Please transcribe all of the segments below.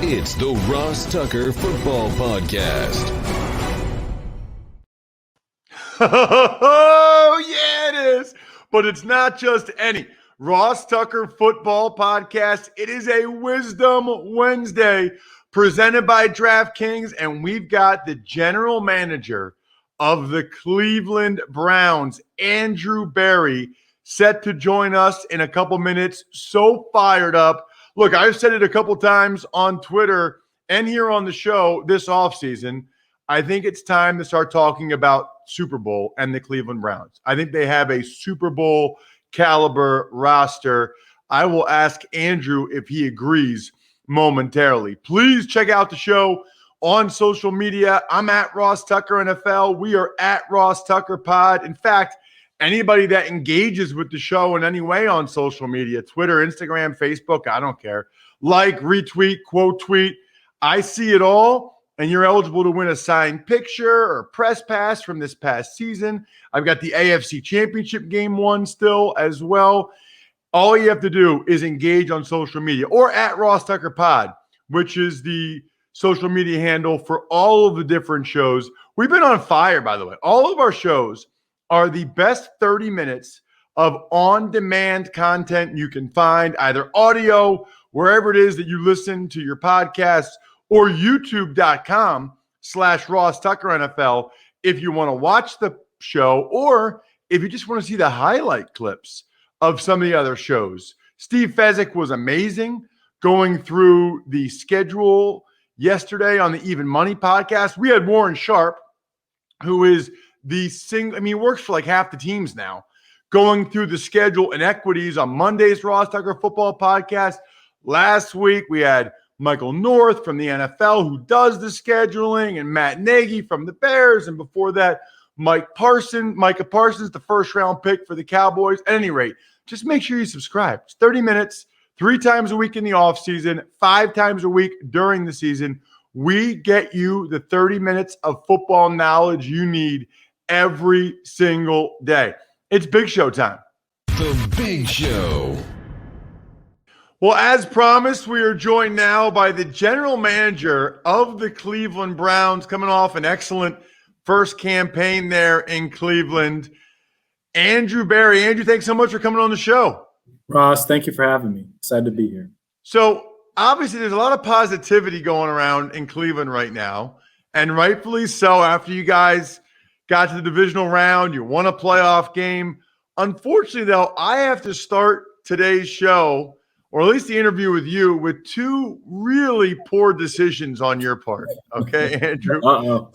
It's the Ross Tucker Football Podcast. Oh, yeah, it is. But it's not just any Ross Tucker Football Podcast. It is a Wisdom Wednesday presented by DraftKings, and we've got the general manager of the Cleveland Browns, Andrew Berry, set to join us in a couple minutes. So fired up. Look, I've said it a couple times on Twitter and here on the show this offseason. I think it's time to start talking about Super Bowl and the Cleveland Browns. I think they have a Super Bowl caliber roster. I will ask Andrew if he agrees momentarily. Please check out the show on social media. I'm at Ross Tucker NFL. We are at RossTuckerPod. In fact, anybody that engages with the show in any way on social media, Twitter, Instagram, Facebook, I don't care. Like, retweet, quote tweet. I see it all, and you're eligible to win a signed picture or press pass from this past season. I've got the AFC Championship game one still as well. All you have to do is engage on social media or at RossTuckerPod, which is the social media handle for all of the different shows. We've been on fire, by the way. All of our shows are the best 30 minutes of on-demand content you can find, either audio, wherever it is that you listen to your podcasts, or youtube.com/RossTuckerNFL if you want to watch the show, or if you just want to see the highlight clips of some of the other shows. Steve Fezzik was amazing going through the schedule yesterday on the Even Money podcast. We had Warren Sharp, who is he works for like half the teams now, going through the schedule and equities on Monday's Ross Tucker Football Podcast. Last week, we had Michael North from the NFL, who does the scheduling, and Matt Nagy from the Bears. And before that, Micah Parsons, the first-round pick for the Cowboys. At any rate, just make sure you subscribe. It's 30 minutes, 3 times a week in the offseason, 5 times a week during the season. We get you the 30 minutes of football knowledge you need every single day. It's Big Show time. The Big Show. Well, as promised, we are joined now by the general manager of the Cleveland Browns, coming off an excellent first campaign there in Cleveland, Andrew Berry. Andrew, thanks so much for coming on the show. Ross, thank you for having me. Excited to be here. So, obviously, there's a lot of positivity going around in Cleveland right now, and rightfully so. After you guys got to the divisional round, you won a playoff game. Unfortunately, though, I have to start today's show, or at least the interview with you, with 2 really poor decisions on your part. Okay, Andrew?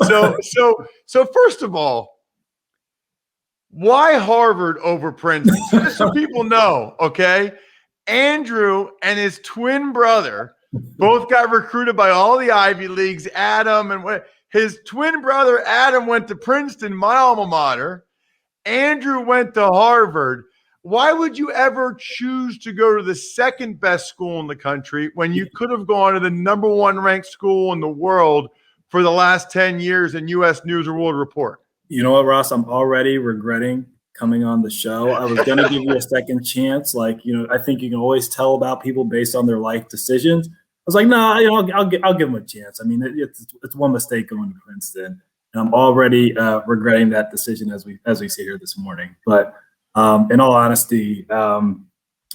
So first of all, why Harvard over Princeton? Just so people know, okay? Andrew and his twin brother both got recruited by all the Ivy Leagues. His twin brother Adam went to Princeton, my alma mater. Andrew went to Harvard. Why would you ever choose to go to the second best school in the country when you could have gone to the number 1 ranked school in the world for the last 10 years in U.S. News and World Report? You know what, Ross? I'm already regretting coming on the show. I was going to give you a second chance. I think you can always tell about people based on their life decisions. I was like, no, I'll give them a chance. I mean, it's one mistake going to Princeton, and I'm already regretting that decision as we sit here this morning. But in all honesty, my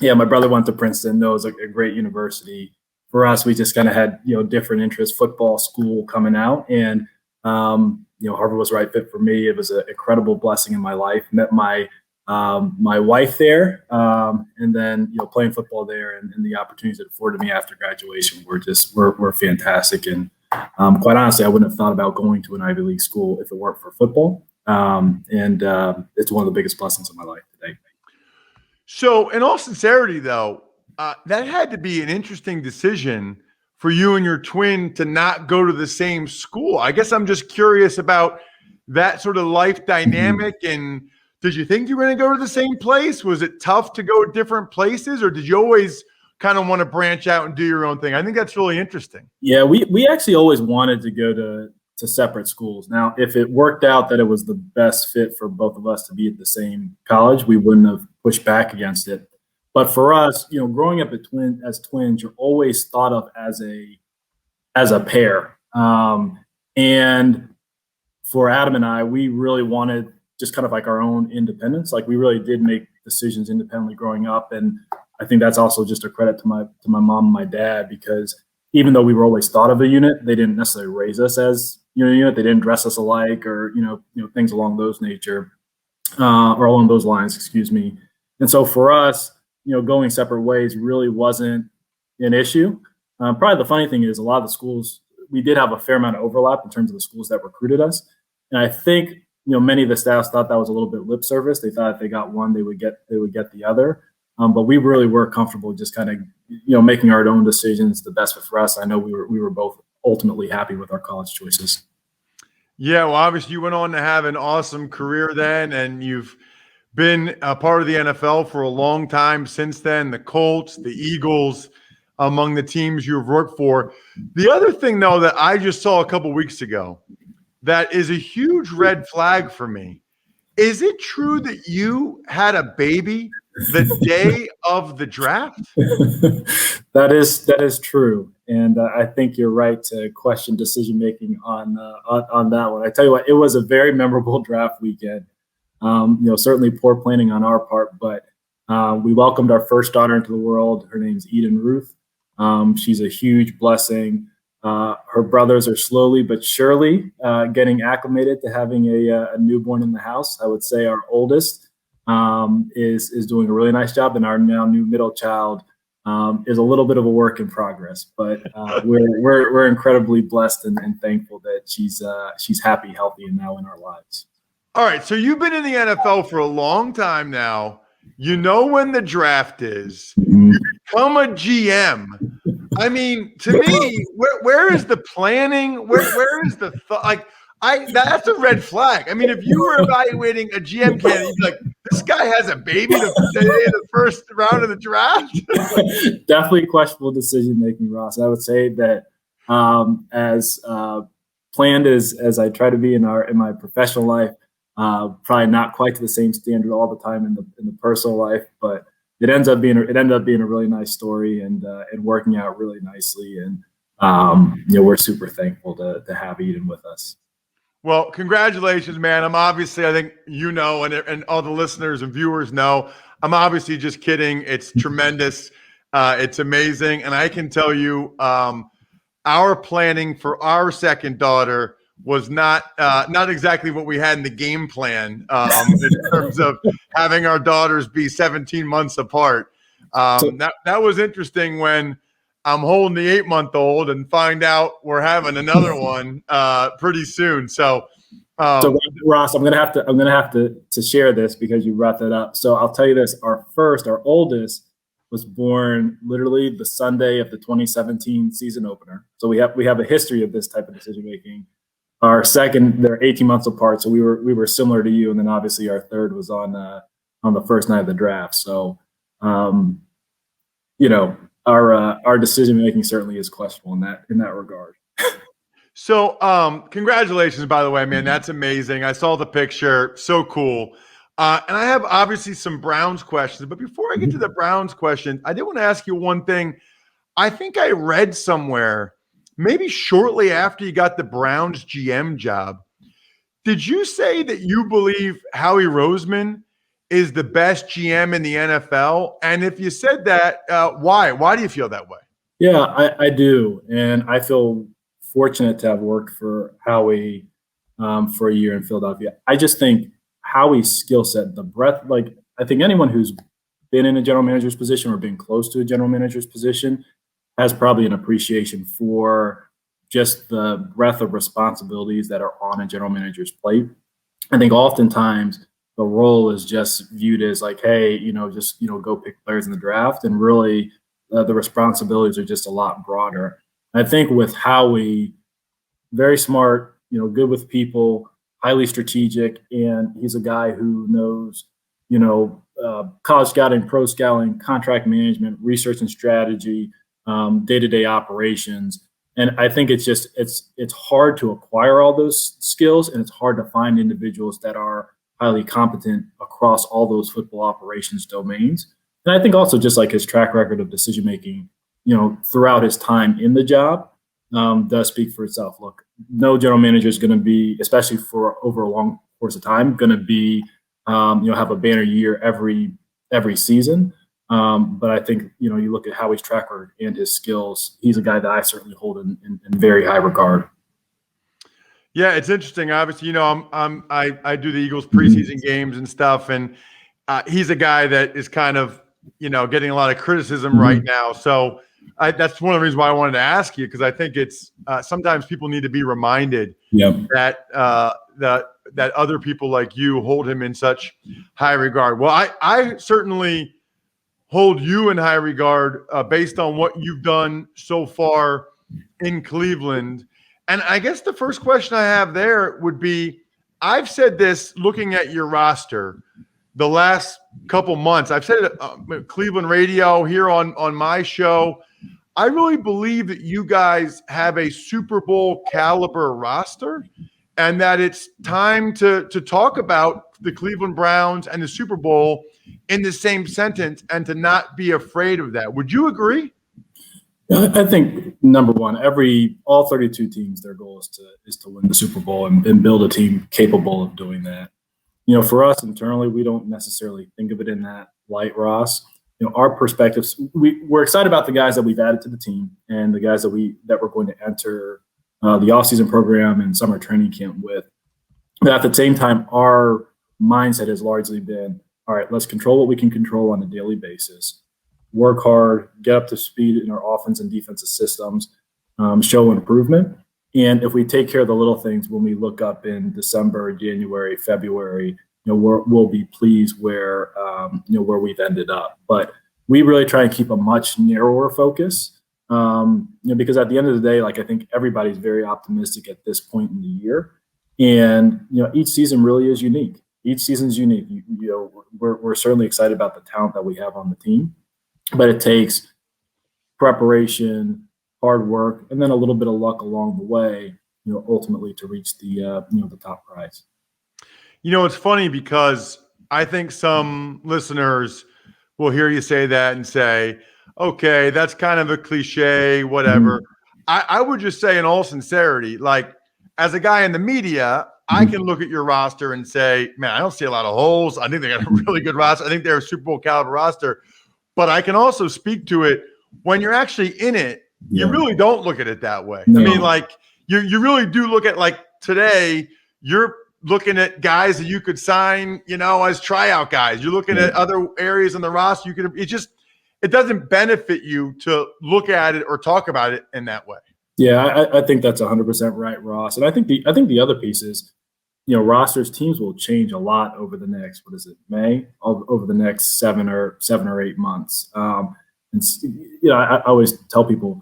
brother went to Princeton. That was a great university. For us, we just kind of had different interests. Football, school coming out, and Harvard was the right fit for me. It was an incredible blessing in my life. Met my wife there, and then playing football there, and the opportunities it afforded me after graduation were fantastic. And quite honestly, I wouldn't have thought about going to an Ivy League school if it weren't for football. And it's one of the biggest blessings of my life today. So, in all sincerity, though, that had to be an interesting decision for you and your twin to not go to the same school. I guess I'm just curious about that sort of life dynamic. And did you think you were going to go to the same place? Was it tough to go different places, or did you always kind of want to branch out and do your own thing? I think that's really interesting. Yeah, we actually always wanted to go to separate schools. Now, if it worked out that it was the best fit for both of us to be at the same college, we wouldn't have pushed back against it. But for us, growing up as twins, you're always thought of as a as a pair. And for Adam and I, we really wanted just kind of like our own independence. Like we really did make decisions independently growing up. And I think that's also just a credit to my mom and my dad, because even though we were always thought of a unit, they didn't necessarily raise us as unit. They didn't dress us alike, or things along those nature, or along those lines, excuse me. And so for us, going separate ways really wasn't an issue. Probably the funny thing is, a lot of the schools, we did have a fair amount of overlap in terms of the schools that recruited us. And I think, many of the staffs thought that was a little bit lip service. They thought if they got one, they would get the other. But we really were comfortable just kind of, making our own decisions, the best fit for us. I know we were both ultimately happy with our college choices. Yeah, well, obviously you went on to have an awesome career then, and you've been a part of the NFL for a long time since then. The Colts, the Eagles, among the teams you've worked for. The other thing, though, that I just saw a couple weeks ago that is a huge red flag for me. Is it true that you had a baby the day of the draft? That is true, and I think you're right to question decision making on that one. I tell you what, it was a very memorable draft weekend. Certainly poor planning on our part, but we welcomed our first daughter into the world. Her name's Eden Ruth. She's a huge blessing. Her brothers are slowly but surely getting acclimated to having a newborn in the house. I would say our oldest is doing a really nice job, and our now new middle child is a little bit of a work in progress. But we're incredibly blessed and thankful that she's happy, healthy, and now in our lives. All right, so you've been in the NFL for a long time now. You know when the draft is. You become a GM. I mean, to me, where is the planning? Where is the thought? That's a red flag. I mean, if you were evaluating a GM candidate, you'd be like, this guy has a baby the day of the first round of the draft. Definitely questionable decision making, Ross. I would say that as planned as I try to be in my professional life, probably not quite to the same standard all the time in the personal life, but it ended up being a really nice story and working out really nicely. And we're super thankful to have Eden with us. Well, congratulations, man. I think and all the listeners and viewers know, I'm obviously just kidding. It's tremendous. It's amazing. And I can tell you, our planning for our second daughter was not exactly what we had in the game plan in terms of having our daughters be 17 months apart. That was interesting when I'm holding the 8-month-old and find out we're having another one pretty soon. So Ross, I'm gonna have to share this because you brought that up. So I'll tell you this: our oldest was born literally the Sunday of the 2017 season opener. So we have a history of this type of decision making. Our second, they're 18 months apart, so we were similar to you, and then obviously our third was on the first night of the draft. So, our decision making certainly is questionable in that regard. So, congratulations, by the way, man. That's amazing. I saw the picture. So cool. And I have obviously some Browns questions, but before I get to the Browns question, I did want to ask you one thing. I think I read somewhere, maybe shortly after you got the Browns GM job, did you say that you believe Howie Roseman is the best GM in the NFL? And if you said that, why? Why do you feel that way? Yeah, I do. And I feel fortunate to have worked for Howie for a year in Philadelphia. I just think Howie's skill set, the breadth, I think anyone who's been in a general manager's position or been close to a general manager's position has probably an appreciation for just the breadth of responsibilities that are on a general manager's plate. I think oftentimes the role is just viewed as like, hey, go pick players in the draft. And really the responsibilities are just a lot broader. I think with Howie, very smart, good with people, highly strategic, and he's a guy who knows, college scouting, pro scouting, contract management, research and strategy, day-to-day operations. And I think it's hard to acquire all those skills, and it's hard to find individuals that are highly competent across all those football operations domains. And I think also just like his track record of decision making, throughout his time in the job, does speak for itself. Look, no general manager is going to be, especially for over a long course of time, going to be, have a banner year every season. But I think, you look at Howie's track record and his skills, he's a guy that I certainly hold in very high regard. Yeah, it's interesting. Obviously, I do the Eagles preseason games and stuff, and he's a guy that is kind of, getting a lot of criticism right now. So that's one of the reasons why I wanted to ask you, because I think it's sometimes people need to be reminded that that other people like you hold him in such high regard. Well, I certainly hold you in high regard based on what you've done so far in Cleveland. And I guess the first question I have there would be, I've said this looking at your roster the last couple months. I've said it Cleveland radio here on my show. I really believe that you guys have a Super Bowl caliber roster, and that it's time to talk about the Cleveland Browns and the Super Bowl in the same sentence and to not be afraid of that. Would you agree? I think number one, all 32 teams, their goal is to win the Super Bowl and build a team capable of doing that. For us internally, we don't necessarily think of it in that light, Ross. Our perspectives, we're excited about the guys that we've added to the team and the guys that we're going to enter the offseason program and summer training camp with. But at the same time, our mindset has largely been, all right, let's control what we can control on a daily basis. Work hard, get up to speed in our offense and defensive systems, show improvement. And if we take care of the little things, when we look up in December, January, February, we'll be pleased where we've ended up. But we really try and keep a much narrower focus, because at the end of the day, I think everybody's very optimistic at this point in the year. And, each season really is unique. Each season's unique. We're certainly excited about the talent that we have on the team. But it takes preparation, hard work, and then a little bit of luck along the way, ultimately to reach the top prize. It's funny because I think some listeners will hear you say that and say, okay, that's kind of a cliche, whatever. I would just say in all sincerity, as a guy in the media, I can look at your roster and say, man, I don't see a lot of holes. I think they got a really good roster. I think they're a Super Bowl caliber roster. But I can also speak to it when you're actually in it. You really don't look at it that way. No. I mean, you really do look at today. You're looking at guys that you could sign, as tryout guys. You're looking at other areas in the roster. It doesn't benefit you to look at it or talk about it in that way. Yeah, I think that's 100% right, Ross. And I think the other piece is, rosters, teams will change a lot over the next, May? Over the next 7 or 8 months. I always tell people,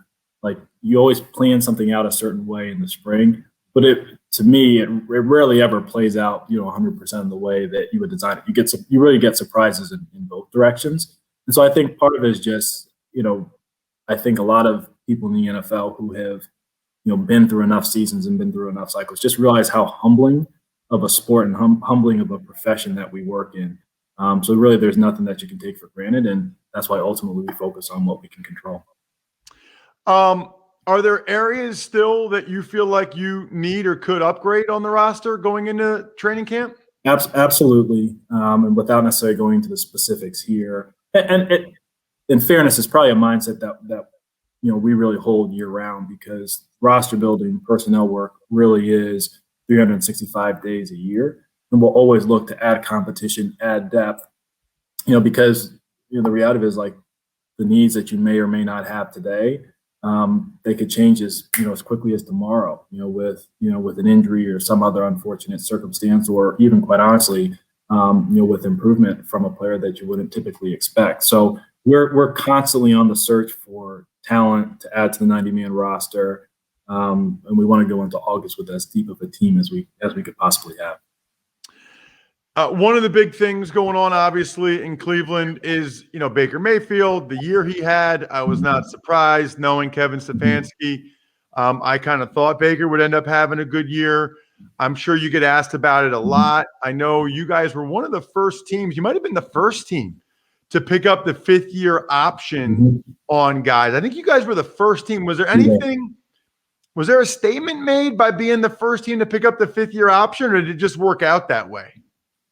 you always plan something out a certain way in the spring, but to me, it rarely ever plays out, 100% of the way that you would design it. You really get surprises in both directions. And so I think part of it is just, I think a lot of people in the NFL who have, been through enough seasons and been through enough cycles just realize how humbling of a sport and humbling of a profession that we work in. So really there's nothing that you can take for granted. And that's why ultimately we focus on what we can control. Are there areas still that you feel like you need or could upgrade on the roster going into training camp? Absolutely. And without necessarily going into the specifics here, and in fairness, it's probably a mindset that we really hold year round, because roster building, personnel work really is 365 days a year. And we'll always look to add competition, add depth, because the reality is the needs that you may or may not have today, they could change as quickly as tomorrow, with an injury or some other unfortunate circumstance, or even quite honestly, with improvement from a player that you wouldn't typically expect. So we're constantly on the search for talent to add to the 90-man roster. And we want to go into August with as deep of a team as we could possibly have. One of the big things going on, obviously, in Cleveland is, Baker Mayfield. The year he had, I was not surprised knowing Kevin Stefanski. I kind of thought Baker would end up having a good year. I'm sure you get asked about it a lot. I know you guys were one of the first teams. You might have been the first team to pick up the fifth-year option on guys. I think you guys were the first team. Was there anything Was there a statement made by being the first team to pick up the 5th-year option, or did it just work out that way?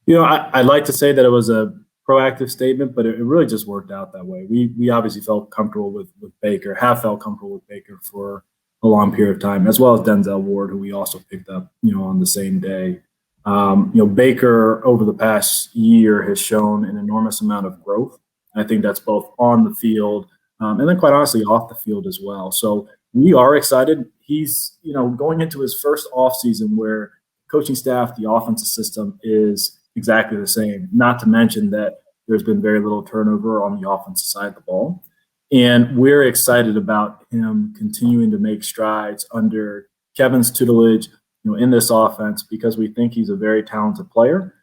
I'd like to say that it was a proactive statement, but it really just worked out that way. We obviously felt comfortable with Baker, have felt comfortable with Baker for a long period of time, as well as Denzel Ward, who we also picked up, on the same day. Baker over the past year has shown an enormous amount of growth. I think that's both on the field and then quite honestly off the field as well. So we are excited. He's, going into his first offseason where coaching staff, the offensive system is exactly the same, not to mention that there's been very little turnover on the offensive side of the ball. And we're excited about him continuing to make strides under Kevin's tutelage, in this offense, because we think he's a very talented player,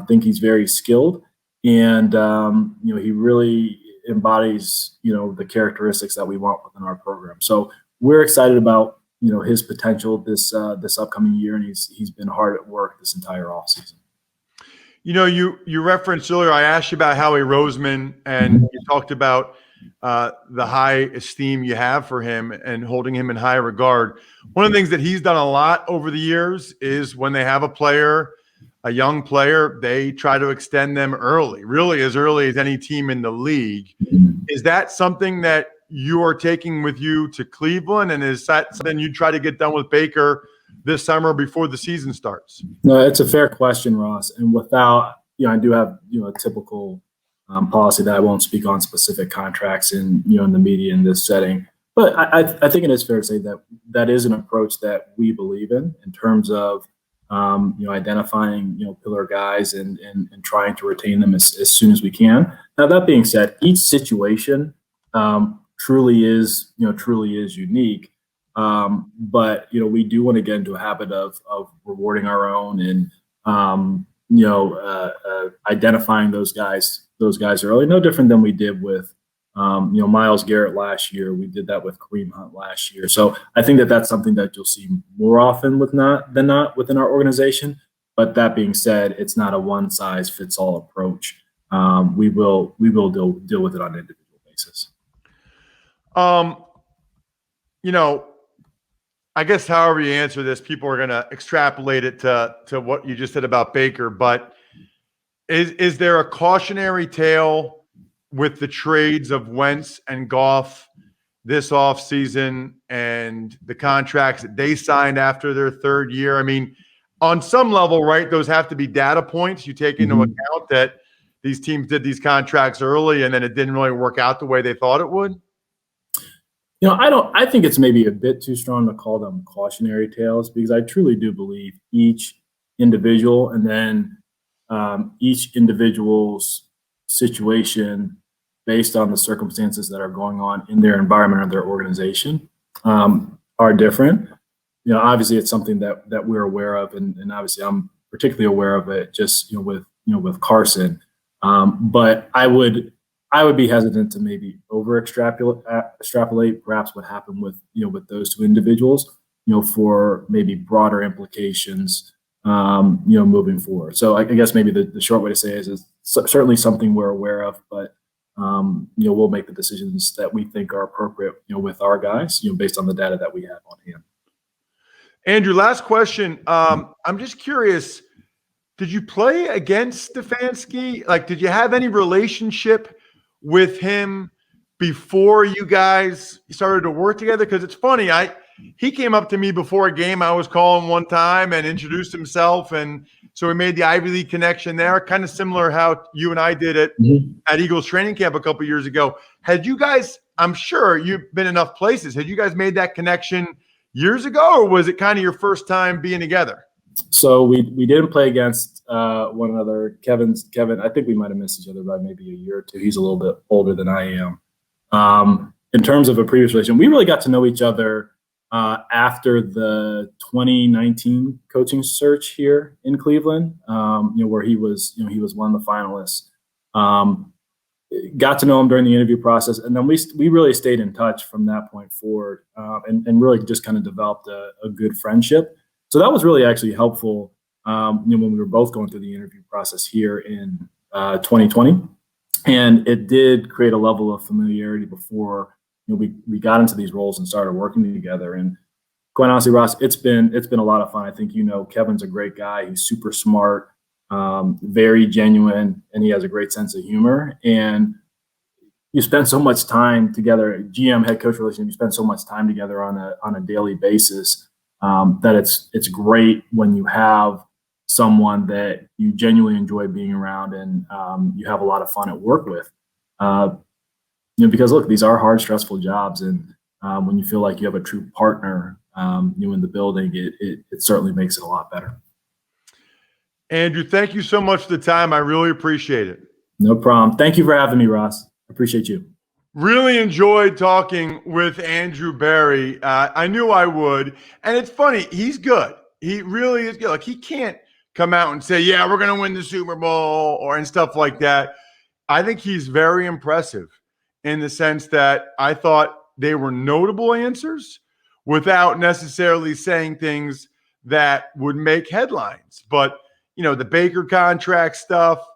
think he's very skilled, and, he really embodies, the characteristics that we want within our program. So we're excited about, his potential this upcoming year, and he's been hard at work this entire offseason. You referenced earlier, I asked you about Howie Roseman, and you talked about the high esteem you have for him and holding him in high regard. One of the things that he's done a lot over the years is when they have a young player, they try to extend them early, really as early as any team in the league. Is that something that you are taking with you to Cleveland, and is that something you try to get done with Baker this summer before the season starts? No, it's a fair question, Ross. And without, I do have, a typical policy that I won't speak on specific contracts in the media in this setting. But I think it is fair to say that is an approach that we believe in terms of, identifying, pillar guys and trying to retain them as soon as we can. Now, that being said, each situation truly is unique. But we do want to get into a habit of rewarding our own and identifying those guys early. No different than we did with Myles Garrett last year. We did that with Kareem Hunt last year. So I think that that's something that you'll see more often than not within our organization. But that being said, it's not a one size fits all approach. We will deal with it on an individual basis. I guess however you answer this, people are going to extrapolate it to what you just said about Baker. But is there a cautionary tale with the trades of Wentz and Goff this offseason and the contracts that they signed after their 3rd year? I mean, on some level, right, those have to be data points. You take into account that these teams did these contracts early and then it didn't really work out the way they thought it would. I think it's maybe a bit too strong to call them cautionary tales, because I truly do believe each individual and then each individual's situation based on the circumstances that are going on in their environment or their organization are different. Obviously it's something that we're aware of, and obviously I'm particularly aware of it just, with Carson. But I would be hesitant to maybe extrapolate perhaps what happened with those two individuals, for maybe broader implications, moving forward. So I guess maybe the short way to say it is certainly something we're aware of, but we'll make the decisions that we think are appropriate, with our guys, based on the data that we have on hand. Andrew, last question. I'm just curious, did you play against Stefanski? Like, did you have any relationship with him before you guys started to work together? Because it's funny, he came up to me before a game I was calling one time and introduced himself, and so we made the Ivy League connection there, kind of similar how you and I did it at Eagles training camp a couple years ago. Had you guys, I'm sure you've been enough places, had you guys made that connection years ago, or was it kind of your first time being together? So we didn't play against one another. Kevin, I think we might have missed each other by maybe a year or two. He's a little bit older than I am. In terms of a previous relation, we really got to know each other after the 2019 coaching search here in Cleveland, where he was one of the finalists. Got to know him during the interview process, and then we really stayed in touch from that point forward, and really just kind of developed a good friendship. So that was really actually helpful, when we were both going through the interview process here in 2020, and it did create a level of familiarity before we got into these roles and started working together. And quite honestly, Ross, it's been a lot of fun. I think Kevin's a great guy. He's super smart, very genuine, and he has a great sense of humor. And you spend so much time together, GM head coach relationship. You spend so much time together on a daily basis that it's great when you have someone that you genuinely enjoy being around and you have a lot of fun at work with. Because look, these are hard, stressful jobs, and when you feel like you have a true partner, in the building, it certainly makes it a lot better. Andrew, thank you so much for the time. I really appreciate it. No problem. Thank you for having me, Ross. I appreciate you. Really enjoyed talking with Andrew Berry. I knew I would. And it's funny, he's good. He really is good. Like, he can't come out and say, yeah, we're going to win the Super Bowl and stuff like that. I think he's very impressive in the sense that I thought they were notable answers without necessarily saying things that would make headlines. But, the Baker contract stuff,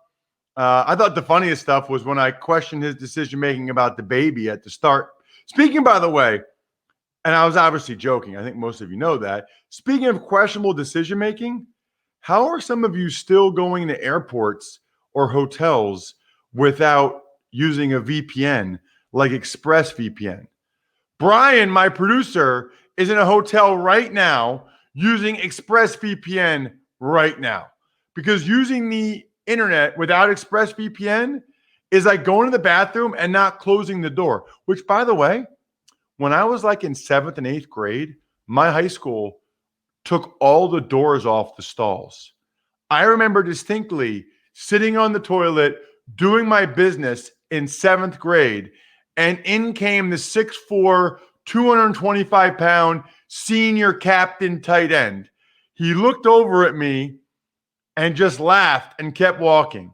I thought the funniest stuff was when I questioned his decision-making about the baby at the start. Speaking, by the way, and I was obviously joking. I think most of you know that. Speaking of questionable decision-making, how are some of you still going to airports or hotels without using a VPN like ExpressVPN? Brian, my producer, is in a hotel right now using ExpressVPN right now because using the internet without ExpressVPN is like going to the bathroom and not closing the door, which, by the way, when I was like in 7th and 8th grade, my high school took all the doors off the stalls. I remember distinctly sitting on the toilet doing my business in 7th grade, and in came the 6'4", 225-pound senior captain tight end. He looked over at me and just laughed and kept walking.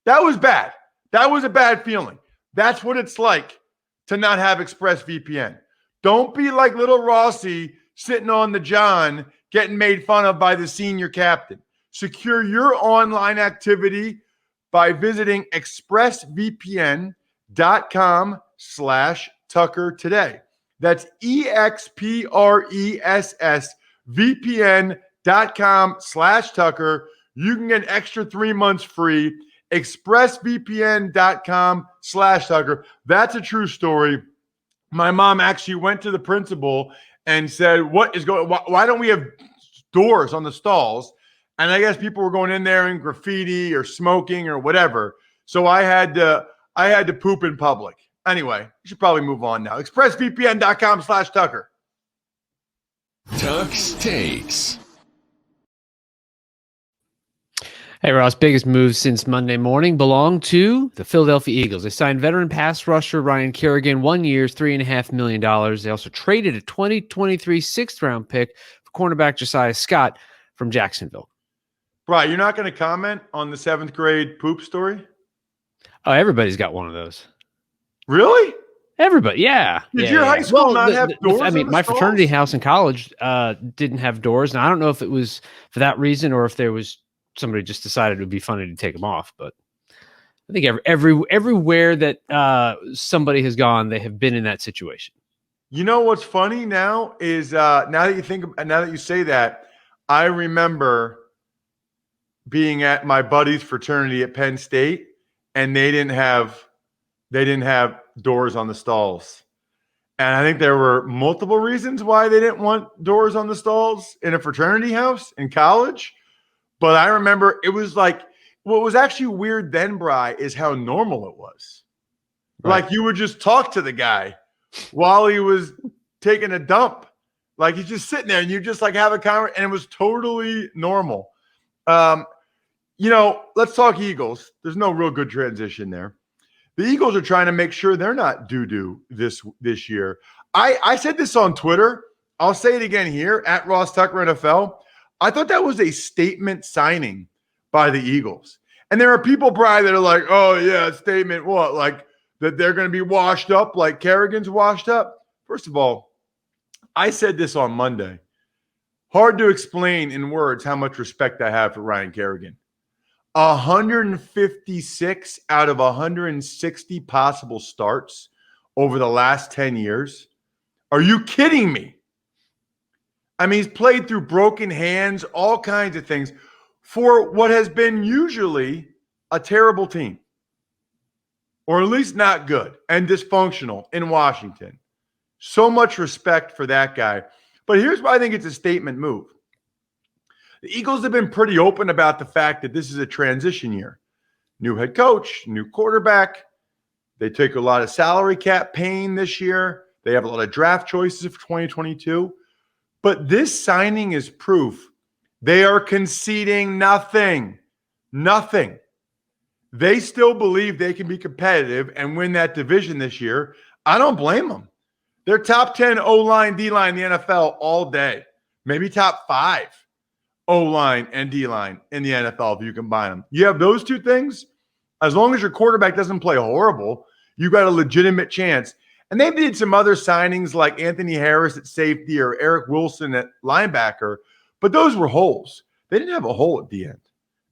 That was bad. That was a bad feeling. That's what it's like to not have ExpressVPN. Don't be like little Rossi sitting on the John getting made fun of by the senior captain. Secure your online activity by visiting expressvpn.com/Tucker today. That's expressvpn.com/Tucker. You can get an extra 3 months free. expressvpn.com/Tucker. That's a true story. My mom actually went to the principal and said, what is going, why don't we have doors on the stalls? And I guess people were going in there and graffiti or smoking or whatever. So I had to poop in public. Anyway, you should probably move on now. expressvpn.com/Tucker. Tuck's Takes. Hey, Ross, biggest move since Monday morning belonged to the Philadelphia Eagles. They signed veteran pass rusher Ryan Kerrigan, 1 year, $3.5 million. They also traded a 2023 sixth-round pick for cornerback Josiah Scott from Jacksonville. Brian, you're not going to comment on the 7th grade poop story? Oh, everybody's got one of those. Really? Everybody, yeah. Did your high school not have doors? I mean, on the my stalls? fraternity house in college didn't have doors. And I don't know if it was for that reason or if there was somebody just decided it would be funny to take them off. But I think everywhere that somebody has gone, they have been in that situation. You know what's funny now is now that you say that, I remember being at my buddy's fraternity at Penn State, and they didn't have doors on the stalls. And I think there were multiple reasons why they didn't want doors on the stalls in a fraternity house in college. But I remember it was like, what was actually weird then, Bri, is how normal it was. Right. Like, you would just talk to the guy while he was taking a dump. Like, he's just sitting there and you just like have a conversation, and it was totally normal. Let's talk Eagles. There's no real good transition there. The Eagles are trying to make sure they're not doo-doo this year. I said this on Twitter. I'll say it again here at RossTuckerNFL. I thought that was a statement signing by the Eagles. And there are people, Brian, that are like, oh, yeah, statement what? Like that they're going to be washed up like Kerrigan's washed up? First of all, I said this on Monday. Hard to explain in words how much respect I have for Ryan Kerrigan. 156 out of 160 possible starts over the last 10 years. Are you kidding me? I mean, he's played through broken hands, all kinds of things for what has been usually a terrible team, or at least not good and dysfunctional in Washington. So much respect for that guy. But here's why I think it's a statement move. The Eagles have been pretty open about the fact that this is a transition year. New head coach, new quarterback. They take a lot of salary cap pain this year. They have a lot of draft choices for 2022. But this signing is proof they are conceding nothing. Nothing. They still believe they can be competitive and win that division this year. I don't blame them. They're top 10 O-line, D-line in the NFL all day. Maybe top 5 O-line and D-line in the NFL if you combine them. You have those two things. As long as your quarterback doesn't play horrible, you got a legitimate chance. And they did some other signings like Anthony Harris at safety or Eric Wilson at linebacker, but those were holes. They didn't have a hole at the end.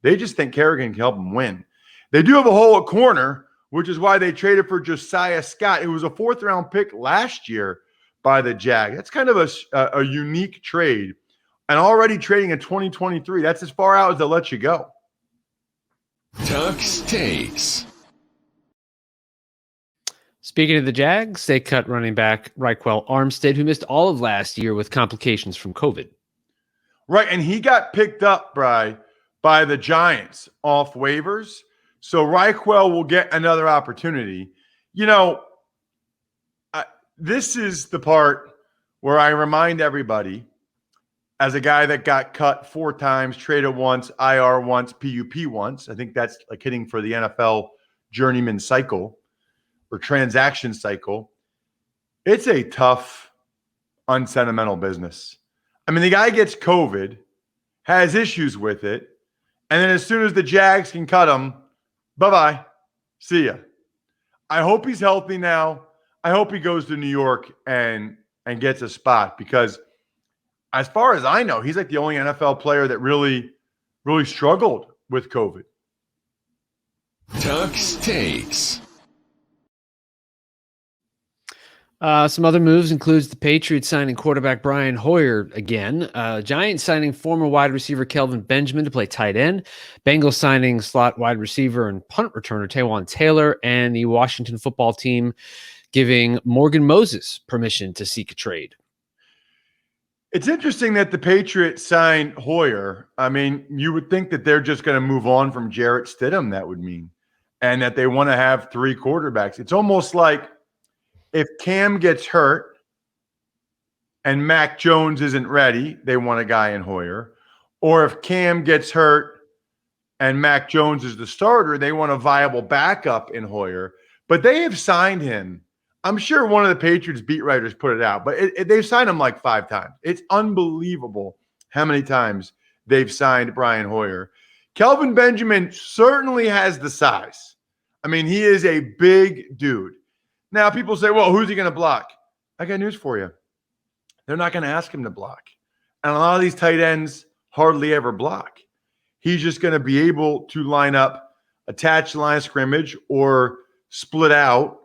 They just think Kerrigan can help them win. They do have a hole at corner, which is why they traded for Josiah Scott. It was a 4th-round pick last year by the Jags. That's kind of a unique trade. And already trading in 2023, that's as far out as they'll let you go. Tuck's Takes. Speaking of the Jags, they cut running back Raquel Armstead, who missed all of last year with complications from COVID. Right, and he got picked up, by the Giants off waivers. So Raquel will get another opportunity. You know, this is the part where I remind everybody, as a guy that got cut 4 times, traded once, IR once, PUP once. I think that's like hitting for the NFL journeyman cycle or transaction cycle. It's a tough, unsentimental business. I mean, the guy gets COVID, has issues with it, and then as soon as the Jags can cut him, bye-bye. See ya. I hope he's healthy now. I hope he goes to New York and gets a spot, because as far as I know, he's like the only NFL player that really struggled with COVID. Tuck's Takes. Some other moves includes the Patriots signing quarterback Brian Hoyer again. Giants signing former wide receiver Kelvin Benjamin to play tight end. Bengals signing slot wide receiver and punt returner Taywan Taylor. And the Washington football team giving Morgan Moses permission to seek a trade. It's interesting that the Patriots signed Hoyer. I mean, you would think that they're just going to move on from Jarrett Stidham, that would mean, and that they want to have 3 quarterbacks. It's almost like if Cam gets hurt and Mac Jones isn't ready, they want a guy in Hoyer. Or if Cam gets hurt and Mac Jones is the starter, they want a viable backup in Hoyer. But they have signed him. I'm sure one of the Patriots beat writers put it out, but they've signed him like 5 times. It's unbelievable how many times they've signed Brian Hoyer. Kelvin Benjamin certainly has the size. I mean, he is a big dude. Now, people say, well, who's he going to block? I got news for you. They're not going to ask him to block. And a lot of these tight ends hardly ever block. He's just going to be able to line up, attach the line of scrimmage, or split out.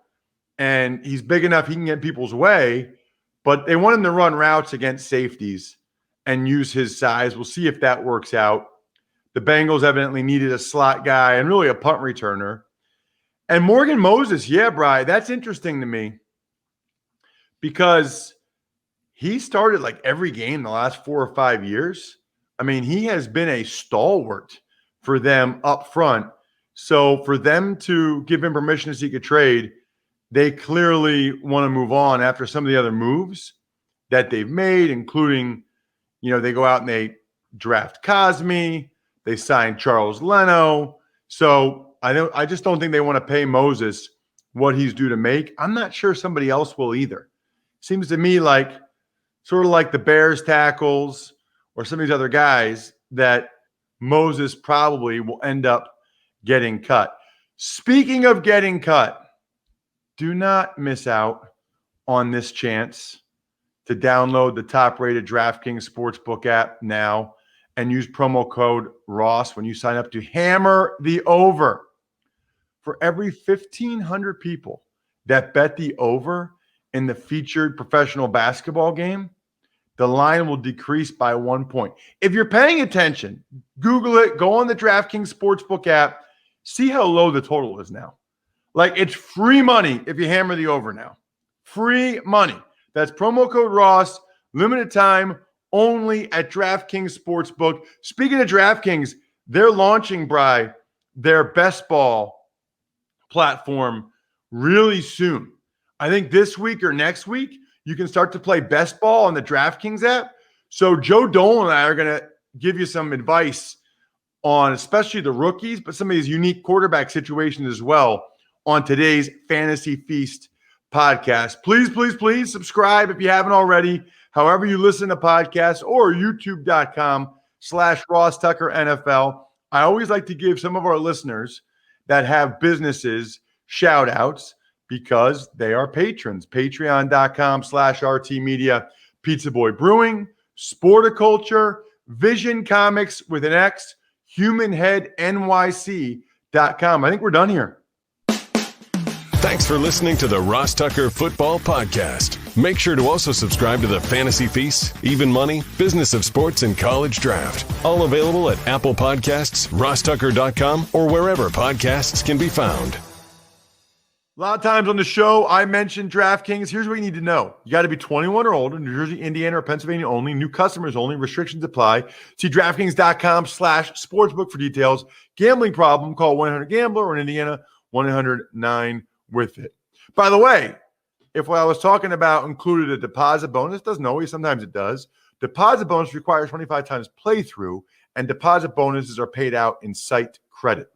And he's big enough he can get people's way, but they want him to run routes against safeties and use his size. We'll see if that works out. The Bengals evidently needed a slot guy and really a punt returner. And Morgan Moses, yeah, Bri, that's interesting to me because he started like every game the last 4 or 5 years. I mean, he has been a stalwart for them up front. So for them to give him permission to seek a trade, they clearly want to move on after some of the other moves that they've made, including, you know, they go out and they draft Cosme, they sign Charles Leno. So I just don't think they want to pay Moses what he's due to make. I'm not sure somebody else will either. Seems to me like sort of like the Bears tackles or some of these other guys that Moses probably will end up getting cut. Speaking of getting cut, do not miss out on this chance to download the top-rated DraftKings Sportsbook app now and use promo code Ross when you sign up to hammer the over. For every 1,500 people that bet the over in the featured professional basketball game, the line will decrease by 1 point. If you're paying attention, Google it, go on the DraftKings Sportsbook app, see how low the total is now. Like, it's free money if you hammer the over now. Free money. That's promo code Ross, limited time, only at DraftKings Sportsbook. Speaking of DraftKings, they're launching, Bri, their best ball platform really soon. I think this week or next week, you can start to play best ball on the DraftKings app. So Joe Dolan and I are going to give you some advice on especially the rookies, but some of these unique quarterback situations as well on today's Fantasy Feast podcast. Please, please, please subscribe if you haven't already, however you listen to podcasts, or youtube.com/RossTuckerNFL. I always like to give some of our listeners that have businesses shout outs because they are patrons. Patreon.com/RT Media, Pizza Boy Brewing, Sporticulture, Vision Comics with an X, HumanHeadNYC.com. I think we're done here. Thanks for listening to the Ross Tucker Football Podcast. Make sure to also subscribe to the Fantasy Feast, Even Money, Business of Sports, and College Draft. All available at Apple Podcasts, RossTucker.com, or wherever podcasts can be found. A lot of times on the show, I mentioned DraftKings. Here's what you need to know. You got to be 21 or older, New Jersey, Indiana, or Pennsylvania only. New customers only. Restrictions apply. See DraftKings.com/sportsbook for details. Gambling problem, call 1-800-GAMBLER, or in Indiana, 1-800-9-WITH-IT. By the way, if what I was talking about included a deposit bonus, doesn't always, sometimes it does. Deposit bonus requires 25 times playthrough, and deposit bonuses are paid out in site credit.